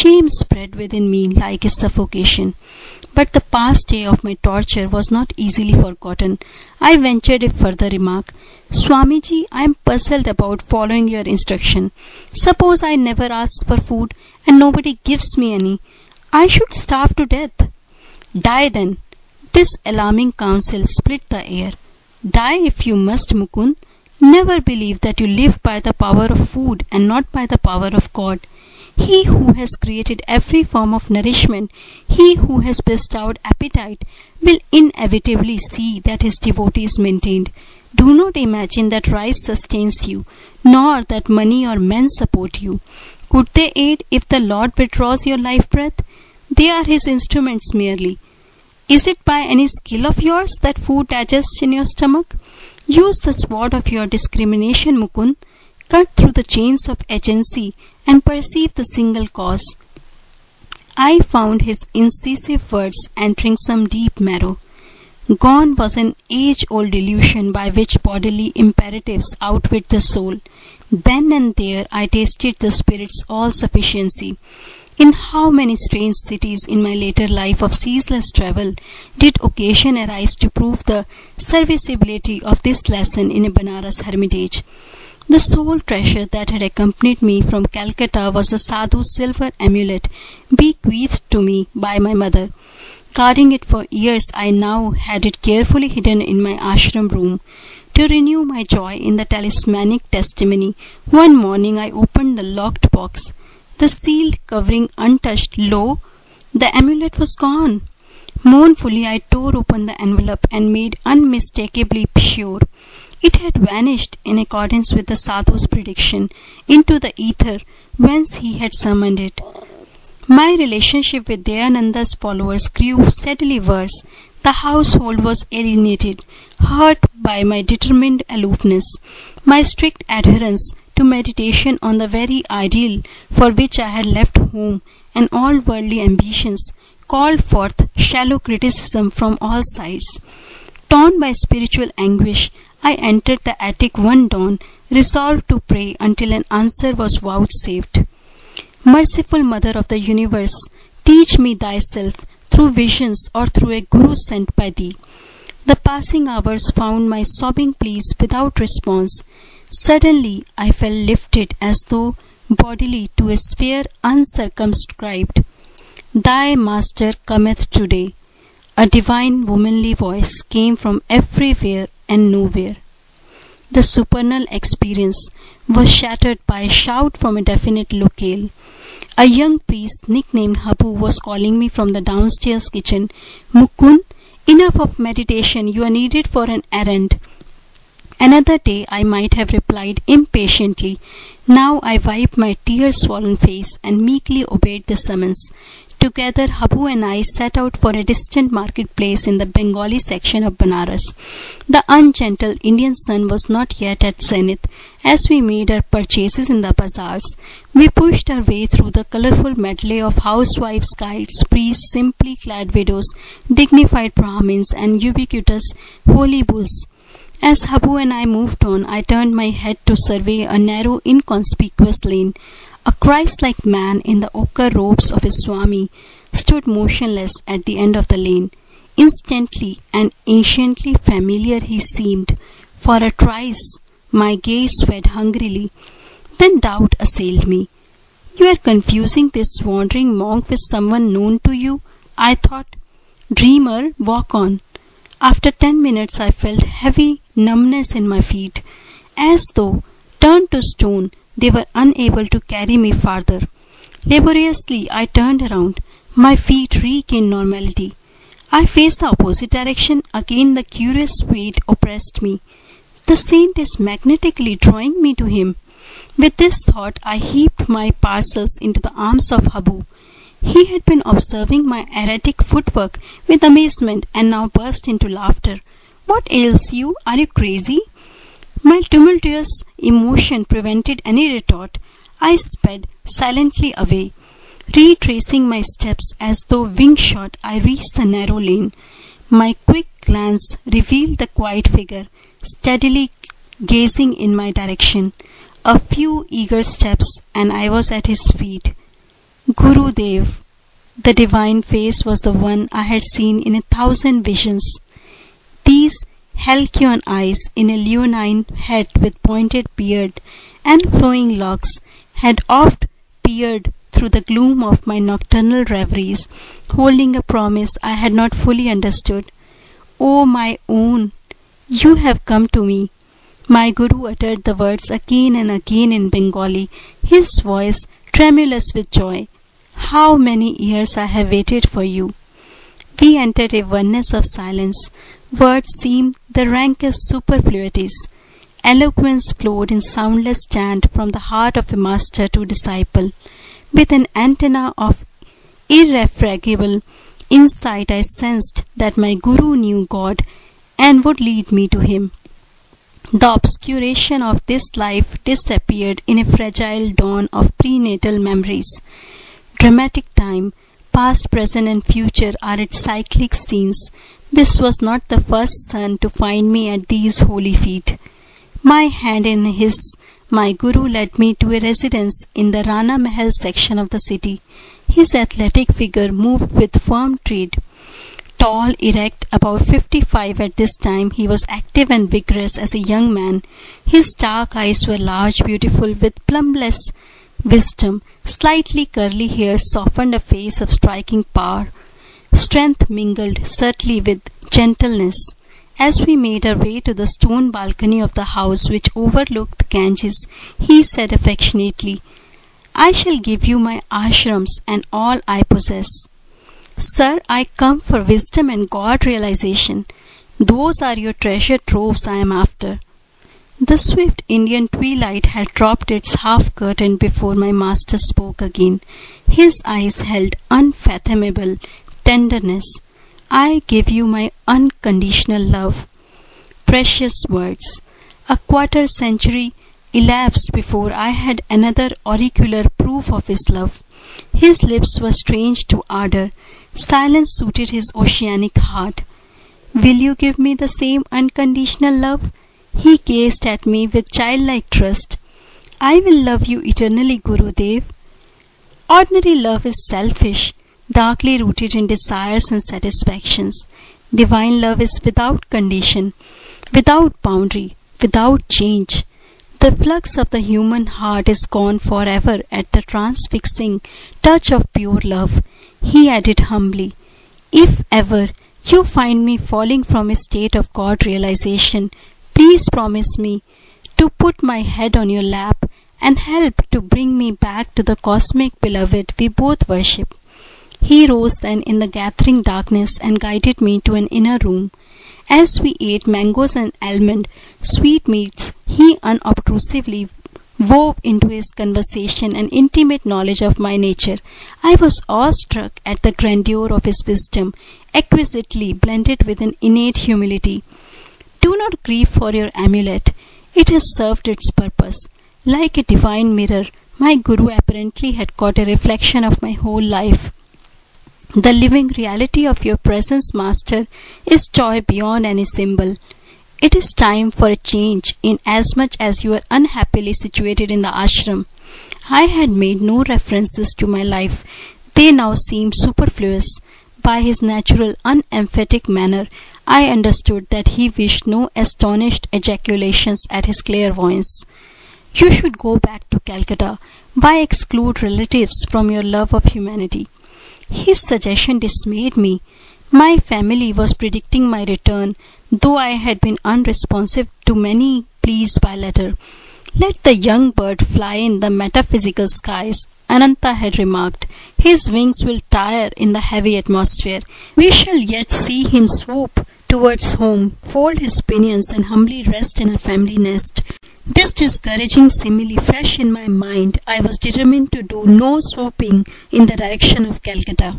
Shame spread within me like a suffocation. But the past day of my torture was not easily forgotten. I ventured a further remark. Swamiji, I am puzzled about following your instruction. Suppose I never ask for food and nobody gives me any. I should starve to death. Die then. This alarming counsel split the air. Die if you must, Mukund. Never believe that you live by the power of food and not by the power of God. He who has created every form of nourishment, he who has bestowed appetite, will inevitably see that his devotee is maintained. Do not imagine that rice sustains you, nor that money or men support you. Could they aid if the Lord withdraws your life breath? They are his instruments merely. Is it by any skill of yours that food digests in your stomach? Use the sword of your discrimination, Mukund. Cut through the chains of agency and perceive the single cause. I found his incisive words entering some deep marrow. Gone was an age-old delusion by which bodily imperatives outwit the soul. Then and there I tasted the Spirit's all-sufficiency. In how many strange cities in my later life of ceaseless travel did occasion arise to prove the serviceability of this lesson in a Banaras hermitage. The sole treasure that had accompanied me from Calcutta was a sadhu's silver amulet bequeathed to me by my mother. Guarding it for years, I now had it carefully hidden in my ashram room. To renew my joy in the talismanic testimony, one morning I opened the locked box. The sealed covering untouched, lo, the amulet was gone. Mournfully I tore open the envelope and made unmistakably sure it had vanished in accordance with the sadhu's prediction into the ether whence he had summoned it. My relationship with Dayananda's followers grew steadily worse. The household was alienated, hurt by my determined aloofness, my strict adherence to meditation on the very ideal for which I had left home, and all worldly ambitions called forth shallow criticism from all sides. Torn by spiritual anguish, I entered the attic one dawn, resolved to pray until an answer was vouchsafed. Merciful Mother of the Universe, teach me thyself through visions or through a guru sent by thee. The passing hours found my sobbing pleas without response. Suddenly I felt lifted as though bodily to a sphere uncircumscribed. Thy Master cometh today. A divine womanly voice came from everywhere and nowhere. The supernal experience was shattered by a shout from a definite locale. A young priest nicknamed Habu was calling me from the downstairs kitchen. Mukund, enough of meditation, you are needed for an errand. Another day I might have replied impatiently. Now I wiped my tear-swollen face and meekly obeyed the summons. Together, Habu and I set out for a distant marketplace in the Bengali section of Banaras. The ungentle Indian sun was not yet at zenith. As we made our purchases in the bazaars, we pushed our way through the colourful medley of housewives, guides, priests, simply clad widows, dignified Brahmins, and ubiquitous holy bulls. As Habu and I moved on, I turned my head to survey a narrow, inconspicuous lane. A Christ-like man in the ochre robes of his Swami stood motionless at the end of the lane. Instantly and anciently familiar he seemed. For a trice, my gaze swayed hungrily. Then doubt assailed me. You are confusing this wandering monk with someone known to you, I thought. Dreamer, walk on. After 10 minutes I felt heavy numbness in my feet, as though, turned to stone, they were unable to carry me farther. Laboriously I turned around. My feet regained normality. I faced the opposite direction. Again the curious weight oppressed me. The saint is magnetically drawing me to him. With this thought I heaped my parcels into the arms of Habu. He had been observing my erratic footwork with amazement and now burst into laughter. What ails you? Are you crazy? My tumultuous emotion prevented any retort. I sped silently away. Retracing my steps as though wing-shot, I reached the narrow lane. My quick glance revealed the quiet figure, steadily gazing in my direction. A few eager steps, and I was at his feet. Gurudev. The divine face was the one I had seen in 1,000 visions. These halcyon eyes in a leonine head with pointed beard and flowing locks had oft peered through the gloom of my nocturnal reveries, holding a promise I had not fully understood. "Oh, my own, you have come to me." My Guru uttered the words again and again in Bengali, his voice tremulous with joy. "How many years I have waited for you." We entered a oneness of silence. Words seemed the rankest superfluities. Eloquence flowed in soundless chant from the heart of a master to disciple. With an antenna of irrefragable insight, I sensed that my Guru knew God and would lead me to Him. The obscuration of this life disappeared in a fragile dawn of prenatal memories. Dramatic time, past, present, and future are its cyclic scenes. This was not the first son to find me at these holy feet. My hand in his, my Guru led me to a residence in the Rana Mahal section of the city. His athletic figure moved with firm tread. Tall, erect, about 55 at this time, he was active and vigorous as a young man. His dark eyes were large, beautiful, with plumbless wisdom. Slightly curly hair softened a face of striking power. Strength mingled subtly with gentleness. As we made our way to the stone balcony of the house which overlooked the Ganges, he said affectionately, "I shall give you my ashrams and all I possess. Sir, I come for wisdom and God realization. Those are your treasure troves I am after." The swift Indian twilight had dropped its half curtain before my master spoke again. His eyes held unfathomable tenderness. "I give you my unconditional love." Precious words. A quarter century elapsed before I had another auricular proof of his love. His lips were strange to ardor. Silence suited his oceanic heart. "Will you give me the same unconditional love?" He gazed at me with childlike trust. "I will love you eternally, Gurudev." Ordinary love is selfish, darkly rooted in desires and satisfactions. Divine love is without condition, without boundary, without change. The flux of the human heart is gone forever at the transfixing touch of pure love. He added humbly, "If ever you find me falling from a state of God realization, please promise me to put my head on your lap and help to bring me back to the cosmic beloved we both worship." He rose then in the gathering darkness and guided me to an inner room. As we ate mangoes and almond sweetmeats, he unobtrusively wove into his conversation an intimate knowledge of my nature. I was awestruck at the grandeur of his wisdom, exquisitely blended with an innate humility. "Do not grieve for your amulet. It has served its purpose." Like a divine mirror, my Guru apparently had caught a reflection of my whole life. "The living reality of your presence, Master, is joy beyond any symbol. It is time for a change, inasmuch as you are unhappily situated in the ashram." I had made no references to my life. They now seemed superfluous. By his natural, unemphatic manner, I understood that he wished no astonished ejaculations at his clairvoyance. "You should go back to Calcutta. Why exclude relatives from your love of humanity?" His suggestion dismayed me. My family was predicting my return, though I had been unresponsive to many pleas by letter. "Let the young bird fly in the metaphysical skies," Ananta had remarked. "His wings will tire in the heavy atmosphere. We shall yet see him swoop towards home, fold his pinions, and humbly rest in a family nest." This discouraging simile fresh in my mind, I was determined to do no swooping in the direction of Calcutta.